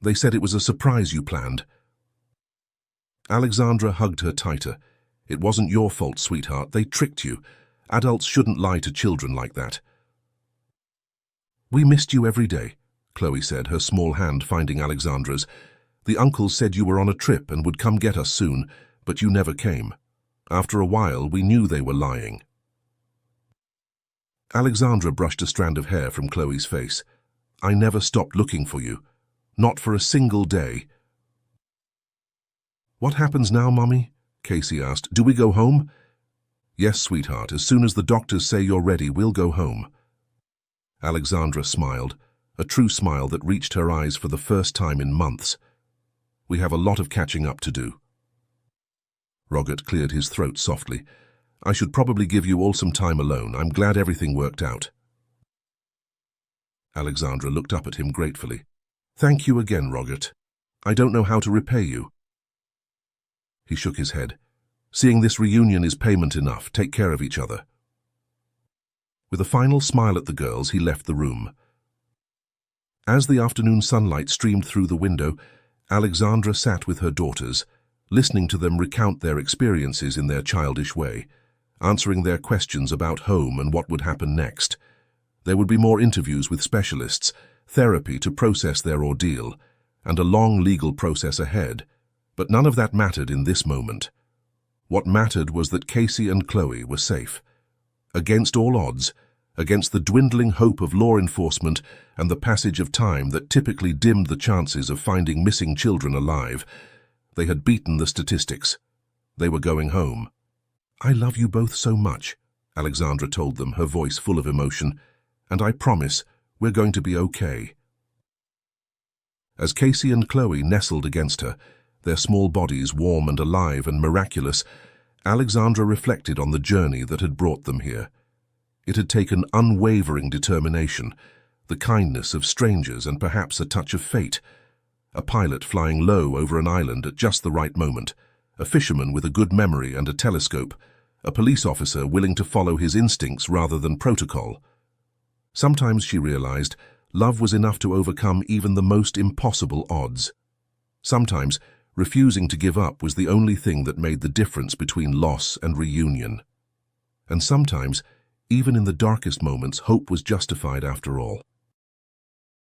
They said it was a surprise you planned. Alexandra hugged her tighter. It wasn't your fault, sweetheart. They tricked you. Adults shouldn't lie to children like that. We missed you every day, Chloe said, her small hand finding Alexandra's. The uncles said you were on a trip and would come get us soon, but you never came. After a while, we knew they were lying. Alexandra brushed a strand of hair from Chloe's face. I never stopped looking for you. Not for a single day. What happens now, Mummy? Casey asked. Do we go home? Yes, sweetheart. As soon as the doctors say you're ready, we'll go home. Alexandra smiled, a true smile that reached her eyes for the first time in months. We have a lot of catching up to do. Robert cleared his throat softly. I should probably give you all some time alone. I'm glad everything worked out. Alexandra looked up at him gratefully. Thank you again, Robert. I don't know how to repay you. He shook his head. Seeing this reunion is payment enough. Take care of each other. With a final smile at the girls, he left the room. As the afternoon sunlight streamed through the window, Alexandra sat with her daughters, listening to them recount their experiences in their childish way, answering their questions about home and what would happen next. There would be more interviews with specialists, therapy to process their ordeal, and a long legal process ahead. But none of that mattered in this moment. What mattered was that Casey and Chloe were safe. Against all odds, against the dwindling hope of law enforcement and the passage of time that typically dimmed the chances of finding missing children alive, they had beaten the statistics. They were going home. I love you both so much, Alexandra told them, her voice full of emotion, and I promise we're going to be okay. As Casey and Chloe nestled against her, their small bodies warm and alive and miraculous, Alexandra reflected on the journey that had brought them here. It had taken unwavering determination, the kindness of strangers and perhaps a touch of fate. A pilot flying low over an island at just the right moment, a fisherman with a good memory and a telescope, a police officer willing to follow his instincts rather than protocol. Sometimes, she realized, love was enough to overcome even the most impossible odds. Sometimes, refusing to give up was the only thing that made the difference between loss and reunion. And sometimes, even in the darkest moments, hope was justified after all.